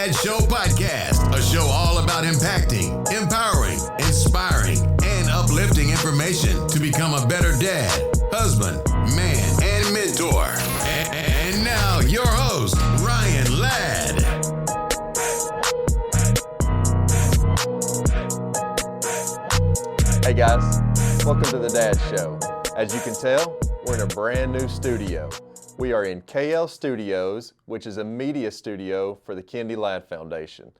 Dad Show Podcast, a show all about impacting, empowering, inspiring, and uplifting information to become a better dad, husband, man, and mentor. And now, your host, Ryan Ladd. Hey guys, welcome to the Dad Show. As you can tell, we're in a brand new studio. We are in KL Studios, which is a media studio for the Kennedy Ladd Foundation.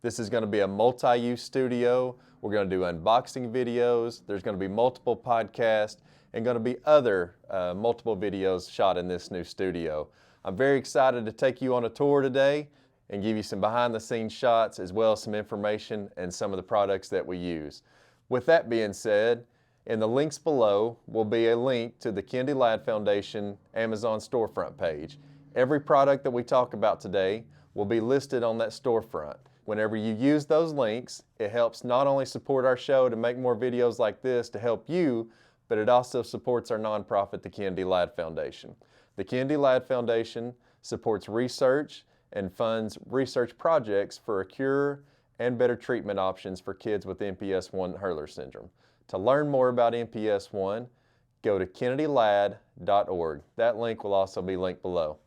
This is going to be a multi-use studio. We're going to do unboxing videos. There's going to be multiple podcasts and going to be other multiple videos shot in this new studio. I'm very excited to take you on a tour today and give you some behind-the-scenes shots as well as some information and some of the products that we use. With that being said, in the links below will be a link to the Kennedy Ladd Foundation Amazon storefront page. Every product that we talk about today will be listed on that storefront. Whenever you use those links, it helps not only support our show to make more videos like this to help you, but it also supports our nonprofit, the Kennedy Ladd Foundation. The Kennedy Ladd Foundation supports research and funds research projects for a cure and better treatment options for kids with MPS I Hurler syndrome. To learn more about MPS I, go to kennedyladd.org. That link will also be linked below.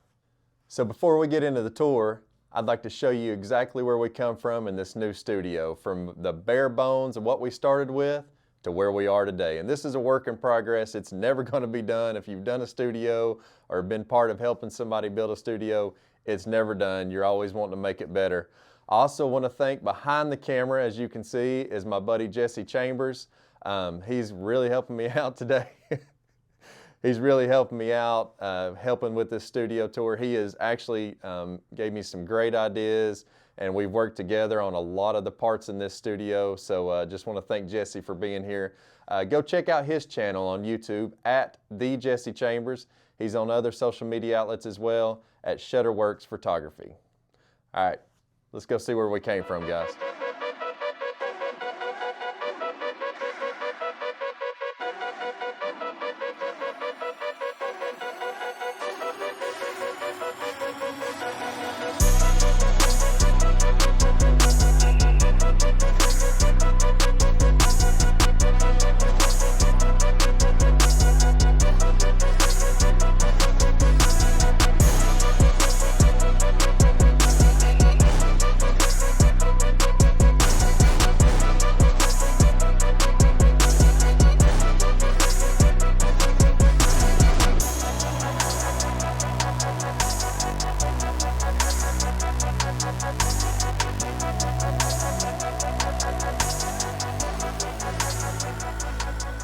So before we get into the tour, I'd like to show you exactly where we come from in this new studio, from the bare bones of what we started with to where we are today. And this is a work in progress. It's never going to be done. If you've done a studio or been part of helping somebody build a studio, it's never done. You're always wanting to make it better. I also want to thank behind the camera, as you can see, is my buddy Jesse Chambers. He's really helping me out today. He's really helping me out, helping with this studio tour. He has actually gave me some great ideas, and we've worked together on a lot of the parts in this studio. So just want to thank Jesse for being here. Go check out his channel on YouTube at The Jesse Chambers. He's on other social media outlets as well at Shutterworks Photography. All right, let's go see where we came from, guys.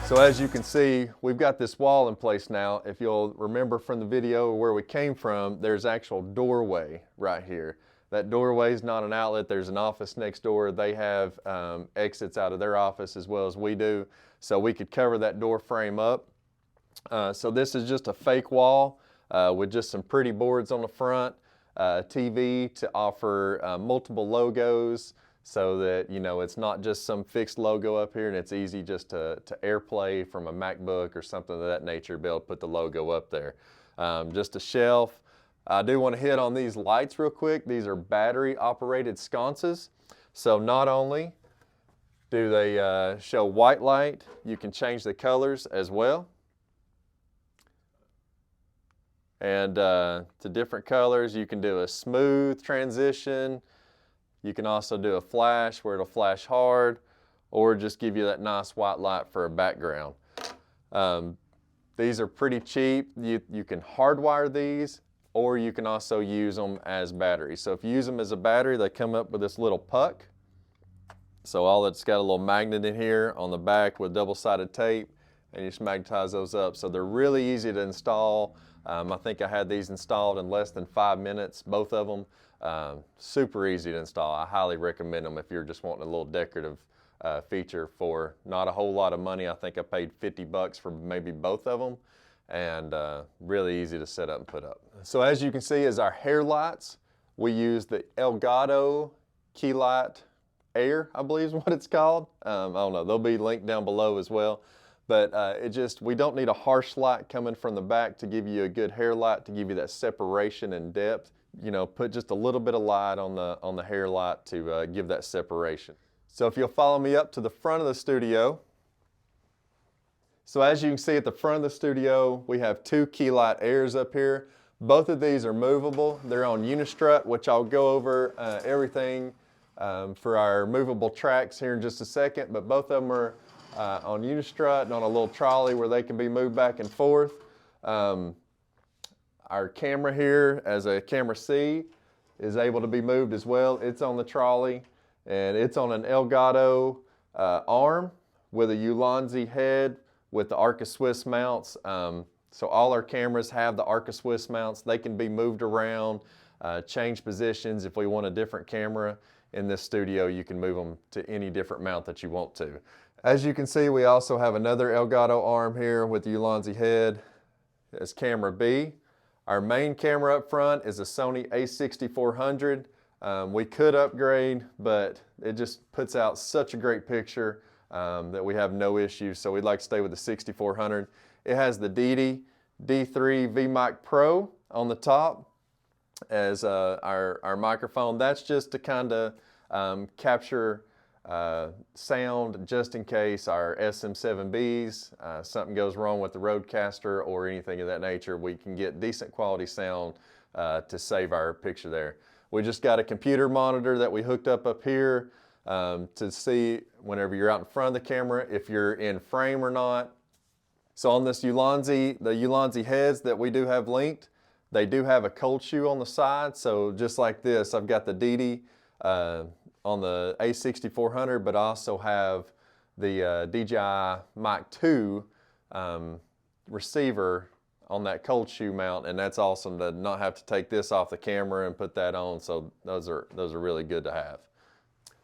So as you can see, we've got this wall in place now. If you'll remember from the video where we came from, there's actual doorway right here. That doorway is not an outlet. There's an office next door. They have exits out of their office as well as we do. So we could cover that door frame up. So this is just a fake wall with just some pretty boards on the front, TV to offer multiple logos, so that, you know, it's not just some fixed logo up here and it's easy just to AirPlay from a MacBook or something of that nature, be able to put the logo up there. Just a shelf. I do want to hit on these lights real quick. These are battery operated sconces. So not only do they show white light, you can change the colors as well. And to different colors, you can do a smooth transition. You can also do a flash where it'll flash hard, or just give you that nice white light for a background. These are pretty cheap. You can hardwire these, or you can also use them as batteries. So if you use them as a battery, they come up with this little puck. So all it's got a little magnet in here on the back with double-sided tape, and you just magnetize those up. So they're really easy to install. I think I had these installed in less than 5 minutes, both of them. Super easy to install. I highly recommend them if you're just wanting a little decorative feature for not a whole lot of money. I think I paid $50 for maybe both of them, and really easy to set up and put up. So as you can see, as our hair lights, we use the Elgato Key Light Air, I believe is what it's called. I don't know, they'll be linked down below as well. But we don't need a harsh light coming from the back to give you a good hair light, to give you that separation and depth put just a little bit of light on the hair light to give that separation. So if you'll follow me up to the front of the studio. So as you can see at the front of the studio, we have two key light airs up here. Both of these are movable. They're on Unistrut, which I'll go over everything for our movable tracks here in just a second, but both of them are on Unistrut and on a little trolley where they can be moved back and forth. Our camera here, as a camera C, is able to be moved as well. It's on the trolley, and it's on an Elgato arm with a Ulanzi head with the Arca Swiss mounts. So all our cameras have the Arca Swiss mounts. They can be moved around, change positions. If we want a different camera in this studio, you can move them to any different mount that you want to. As you can see, we also have another Elgato arm here with the Ulanzi head as camera B. Our main camera up front is a Sony a6400. We could upgrade, but it just puts out such a great picture that we have no issues, so we'd like to stay with the 6400. It has the DD D3 VMic Pro on the top as our microphone. That's just to kind of capture sound just in case our SM7Bs, something goes wrong with the Rodecaster or anything of that nature, we can get decent quality sound to save our picture there. We just got a computer monitor that we hooked up here to see whenever you're out in front of the camera if you're in frame or not. So on this Ulanzi, the Ulanzi heads that we do have linked, they do have a cold shoe on the side. So just like this, I've got the DD on the A6400, but I also have the DJI Mic 2 receiver on that cold shoe mount, and that's awesome to not have to take this off the camera and put that on. So those are really good to have.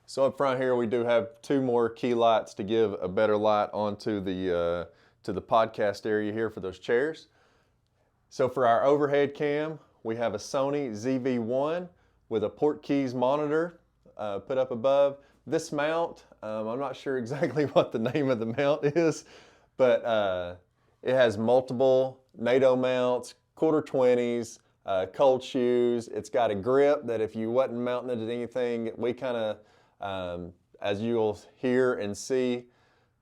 So up front here, we do have two more key lights to give a better light onto the to the podcast area here for those chairs. So for our overhead cam, we have a Sony ZV-1 with a Portkeys monitor put up above. This mount, I'm not sure exactly what the name of the mount is, but it has multiple NATO mounts, quarter 20s, cold shoes. It's got a grip that if you wasn't mounting it at anything, we kind of, as you'll hear and see,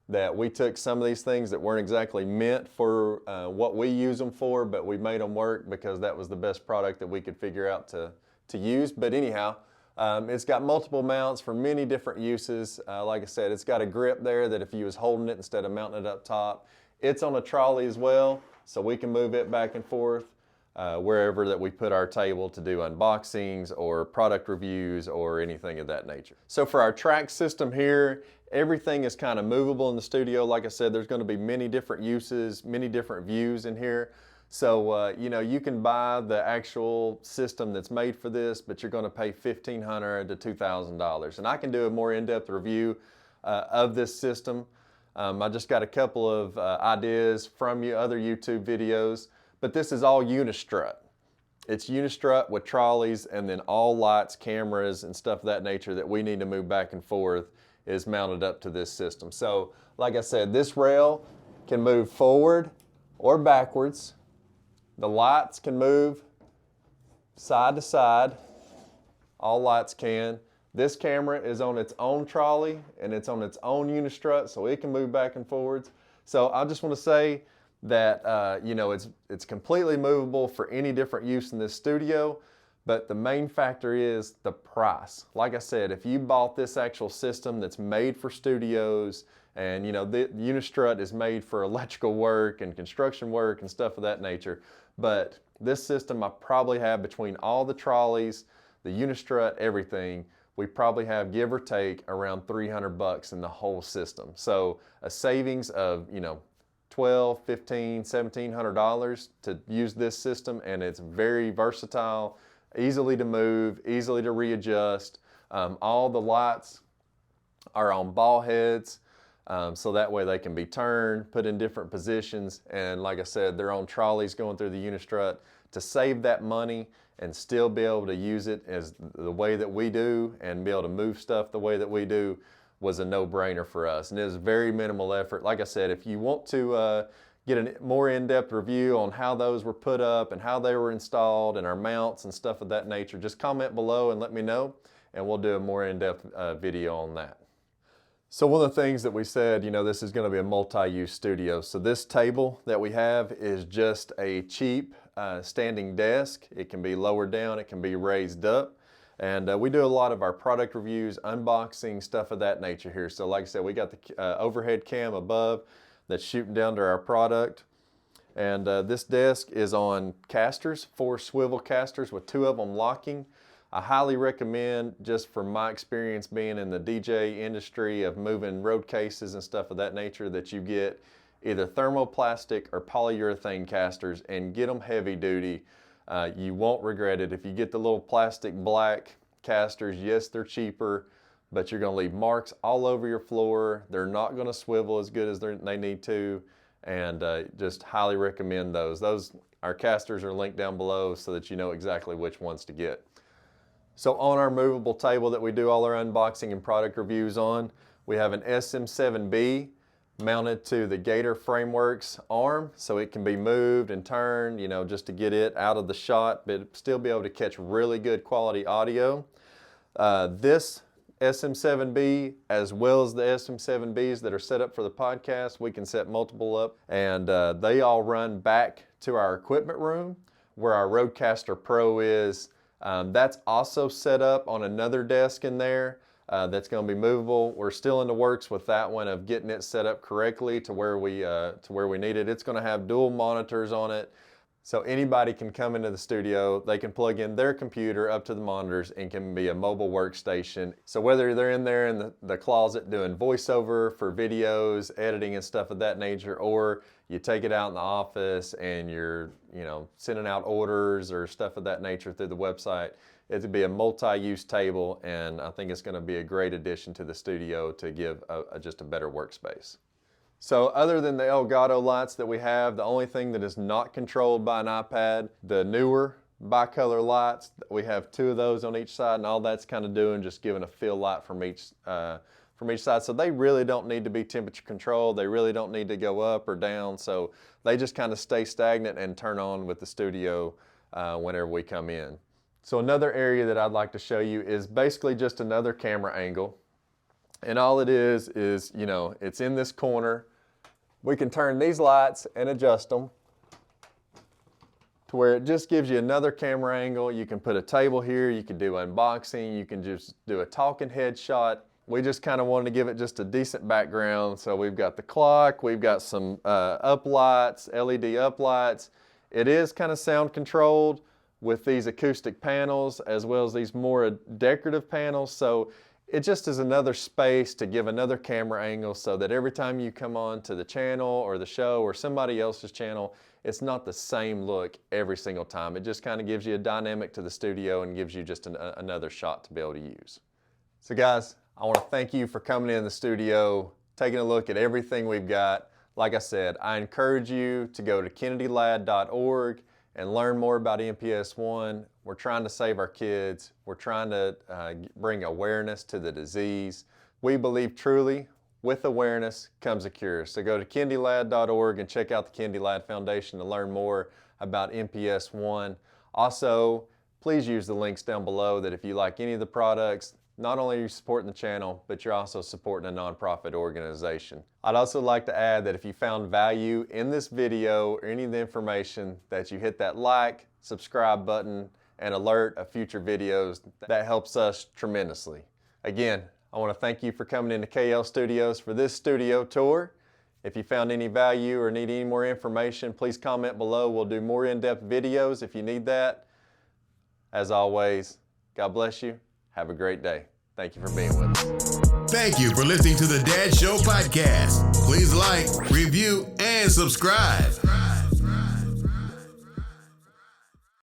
that we took some of these things that weren't exactly meant for what we use them for, but we made them work because that was the best product that we could figure out to use. But anyhow, it's got multiple mounts for many different uses. Like I said, it's got a grip there that if you was holding it instead of mounting it up top. It's on a trolley as well, so we can move it back and forth wherever that we put our table to do unboxings or product reviews or anything of that nature. So for our track system here, everything is kind of movable in the studio. Like I said, there's going to be many different uses, many different views in here. So, you can buy the actual system that's made for this, but you're going to pay $1,500 to $2,000. And I can do a more in-depth review of this system. I just got a couple of ideas from other YouTube videos, but this is all Unistrut. It's Unistrut with trolleys, and then all lights, cameras, and stuff of that nature that we need to move back and forth is mounted up to this system. So, like I said, this rail can move forward or backwards. The lights can move side to side. All lights can. This camera is on its own trolley and it's on its own Unistrut, so it can move back and forwards. So I just want to say that it's completely movable for any different use in this studio, but the main factor is the price. Like I said, if you bought this actual system that's made for studios, and the Unistrut is made for electrical work and construction work and stuff of that nature, but this system I probably have between all the trolleys, the Unistrut, everything, we probably have, give or take, around $300 in the whole system. So a savings of $1,200, $1,500, $1,700 to use this system, and it's very versatile, easily to move, easily to readjust. All the lights are on ball heads, so that way they can be turned, put in different positions, and like I said, they're on trolleys going through the Unistrut. To save that money and still be able to use it as the way that we do and be able to move stuff the way that we do was a no-brainer for us. And it was very minimal effort. Like I said, if you want to get a more in-depth review on how those were put up and how they were installed and our mounts and stuff of that nature, just comment below and let me know, and we'll do a more in-depth video on that. So one of the things that we said, this is going to be a multi-use studio. So this table that we have is just a cheap standing desk. It can be lowered down, it can be raised up. And we do a lot of our product reviews, unboxing, stuff of that nature here. So like I said, we got the overhead cam above that's shooting down to our product. And this desk is on casters, 4 swivel casters with 2 of them locking. I highly recommend, just from my experience being in the DJ industry of moving road cases and stuff of that nature, that you get either thermoplastic or polyurethane casters and get them heavy duty. You won't regret it. If you get the little plastic black casters, yes, they're cheaper, but you're going to leave marks all over your floor. They're not going to swivel as good as they need to, and just highly recommend those. Our casters are linked down below so that you know exactly which ones to get. So on our movable table that we do all our unboxing and product reviews on, we have an SM7B mounted to the Gator Frameworks arm, so it can be moved and turned, just to get it out of the shot, but still be able to catch really good quality audio. This SM7B, as well as the SM7Bs that are set up for the podcast, we can set multiple up, and they all run back to our equipment room where our Rodecaster Pro is. That's also set up on another desk in there that's going to be movable. We're still in the works with that one of getting it set up correctly to where we need it. It's going to have dual monitors on it, so anybody can come into the studio. They can plug in their computer up to the monitors and can be a mobile workstation. So whether they're in there in the closet doing voiceover for videos, editing and stuff of that nature, or you take it out in the office and you're sending out orders or stuff of that nature through the website, it'd be a multi-use table, and I think it's going to be a great addition to the studio to give just a better workspace. So other than the Elgato lights that we have, the only thing that is not controlled by an iPad, the newer bicolor lights, we have 2 of those on each side, and all that's kind of doing just giving a fill light from each side. So they really don't need to be temperature controlled. They really don't need to go up or down. So they just kind of stay stagnant and turn on with the studio whenever we come in. So another area that I'd like to show you is basically just another camera angle. And all it is, it's in this corner. We can turn these lights and adjust them to where it just gives you another camera angle. You can put a table here, you can do unboxing, you can just do a talking head shot. We just kind of wanted to give it just a decent background. So we've got the clock, we've got some uplights, LED uplights. It is kind of sound controlled with these acoustic panels as well as these more decorative panels. So it just is another space to give another camera angle so that every time you come on to the channel or the show or somebody else's channel, it's not the same look every single time. It just kind of gives you a dynamic to the studio and gives you just another shot to be able to use. So guys, I want to thank you for coming in the studio, taking a look at everything we've got. Like I said, I encourage you to go to kennedylad.org and learn more about MPS 1. We're trying to save our kids. We're trying to bring awareness to the disease. We believe truly, with awareness comes a cure. So go to kennedylad.org and check out the Kennedy Ladd Foundation to learn more about MPS 1. Also, please use the links down below that if you like any of the products, not only are you supporting the channel, but you're also supporting a nonprofit organization. I'd also like to add that if you found value in this video or any of the information, that you hit that like, subscribe button, and alert of future videos. That helps us tremendously. Again, I want to thank you for coming into KL Studios for this studio tour. If you found any value or need any more information, please comment below. We'll do more in-depth videos if you need that. As always, God bless you. Have a great day. Thank you for being with us. Thank you for listening to the Dad Show podcast. Please like, review, and subscribe.